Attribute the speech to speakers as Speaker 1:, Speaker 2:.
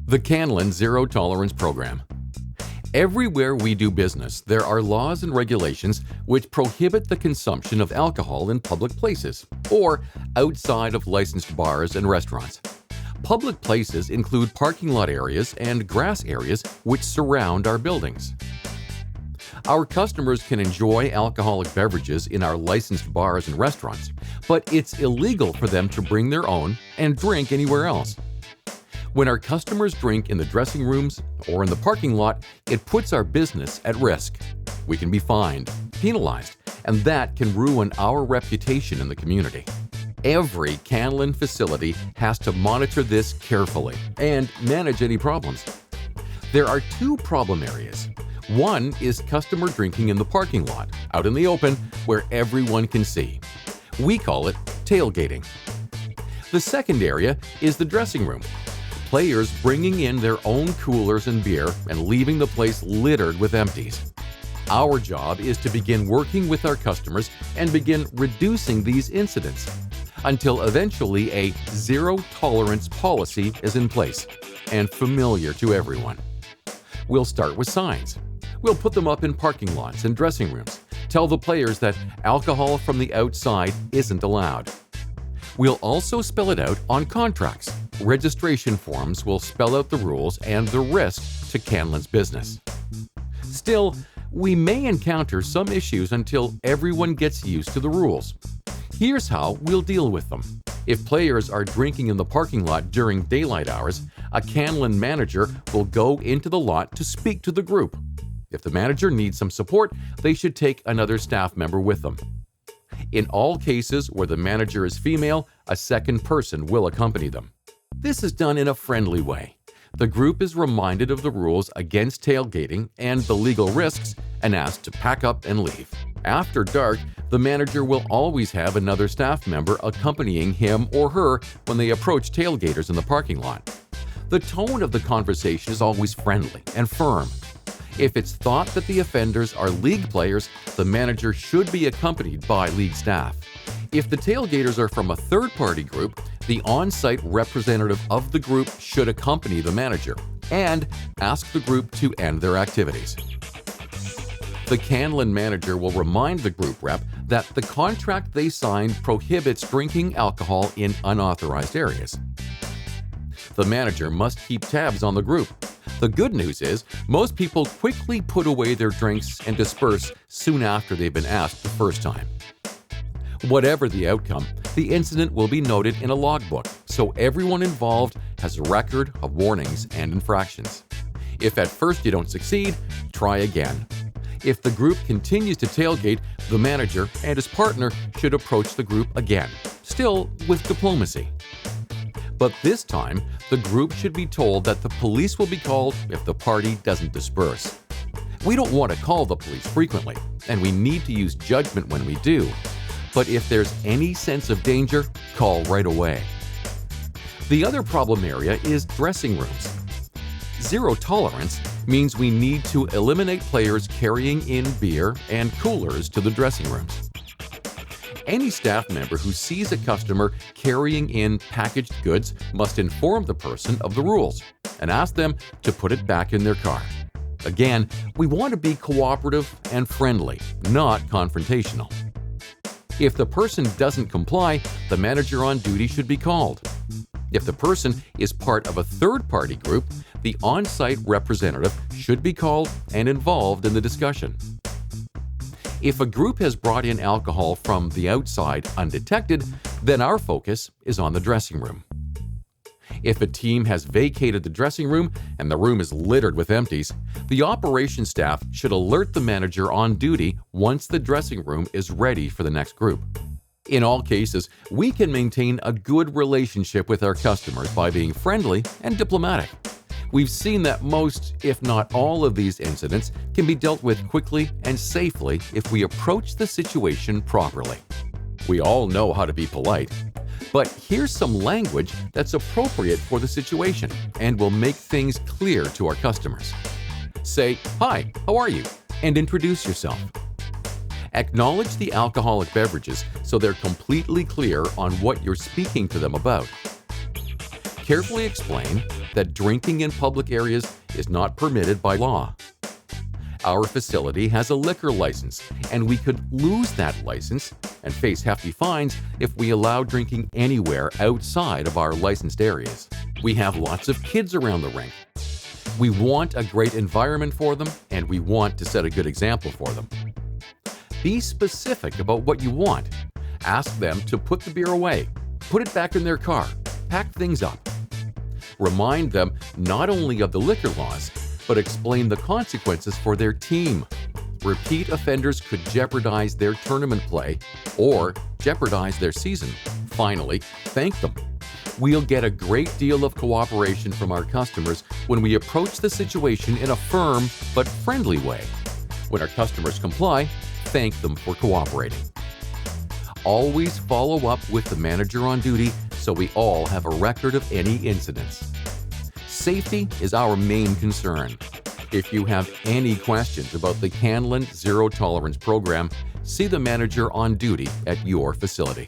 Speaker 1: The Canlan Zero Tolerance Program. Everywhere we do business, there are laws and regulations which prohibit the consumption of alcohol in public places or outside of licensed bars and restaurants. Public places include parking lot areas and grass areas which surround our buildings. Our customers can enjoy alcoholic beverages in our licensed bars and restaurants, but it's illegal for them to bring their own and drink anywhere else. When our customers drink in the dressing rooms or in the parking lot, it puts our business at risk. We can be fined, penalized, and that can ruin our reputation in the community. Every canlan facility has to monitor this carefully and manage any problems. There are two problem areas. One is customer drinking in the parking lot, out in the open, where everyone can see. We call it tailgating. The second area is the dressing room. Players bringing in their own coolers and beer and leaving the place littered with empties. Our job is to begin working with our customers and begin reducing these incidents until eventually a zero-tolerance policy is in place and familiar to everyone. We'll start with signs. We'll put them up in parking lots and dressing rooms. Tell the players that alcohol from the outside isn't allowed. We'll also spell it out on contracts. Registration forms will spell out the rules and the risk to Canlan's business. Still, we may encounter some issues until everyone gets used to the rules. Here's how we'll deal with them. If players are drinking in the parking lot during daylight hours, a canlan manager will go into the lot to speak to the group. If the manager needs some support, they should take another staff member with them. In all cases where the manager is female, a second person will accompany them. This is done in a friendly way. The group is reminded of the rules against tailgating and the legal risks and asked to pack up and leave. After dark, the manager will always have another staff member accompanying him or her when they approach tailgaters in the parking lot. The tone of the conversation is always friendly and firm. If it's thought that the offenders are league players, the manager should be accompanied by league staff. If the tailgaters are from a third-party group, the on-site representative of the group should accompany the manager and ask the group to end their activities. The canlan manager will remind the group rep that the contract they signed prohibits drinking alcohol in unauthorized areas. The manager must keep tabs on the group. The good news is, most people quickly put away their drinks and disperse soon after they've been asked the first time. Whatever the outcome, the incident will be noted in a logbook, so everyone involved has a record of warnings and infractions. If at first you don't succeed, try again. If the group continues to tailgate, the manager and his partner should approach the group again, still with diplomacy. But this time, the group should be told that the police will be called if the party doesn't disperse. We don't want to call the police frequently, and we need to use judgment when we do. But if there's any sense of danger, call right away. The other problem area is dressing rooms. Zero tolerance means we need to eliminate players carrying in beer and coolers to the dressing rooms. Any staff member who sees a customer carrying in packaged goods must inform the person of the rules and ask them to put it back in their car. Again, we want to be cooperative and friendly, not confrontational. If the person doesn't comply, the manager on duty should be called. If the person is part of a third-party group, the on-site representative should be called and involved in the discussion. If a group has brought in alcohol from the outside undetected, then our focus is on the dressing room. If a team has vacated the dressing room and the room is littered with empties, the operations staff should alert the manager on duty once the dressing room is ready for the next group. In all cases, we can maintain a good relationship with our customers by being friendly and diplomatic. We've seen that most, if not all, of these incidents can be dealt with quickly and safely if we approach the situation properly. We all know how to be polite, but here's some language that's appropriate for the situation and will make things clear to our customers. Say, "Hi, how are you?" and introduce yourself. Acknowledge the alcoholic beverages so they're completely clear on what you're speaking to them about. Carefully explain that drinking in public areas is not permitted by law. Our facility has a liquor license, and we could lose that license and face hefty fines if we allow drinking anywhere outside of our licensed areas. We have lots of kids around the rink. We want a great environment for them, and we want to set a good example for them. Be specific about what you want. Ask them to put the beer away, put it back in their car, pack things up. Remind them not only of the liquor laws, but explain the consequences for their team. Repeat offenders could jeopardize their tournament play or jeopardize their season. Finally, thank them. We'll get a great deal of cooperation from our customers when we approach the situation in a firm but friendly way. When our customers comply, thank them for cooperating. Always follow up with the manager on duty so we all have a record of any incidents. Safety is our main concern. If you have any questions about the Canlan Zero Tolerance program, see the manager on duty at your facility.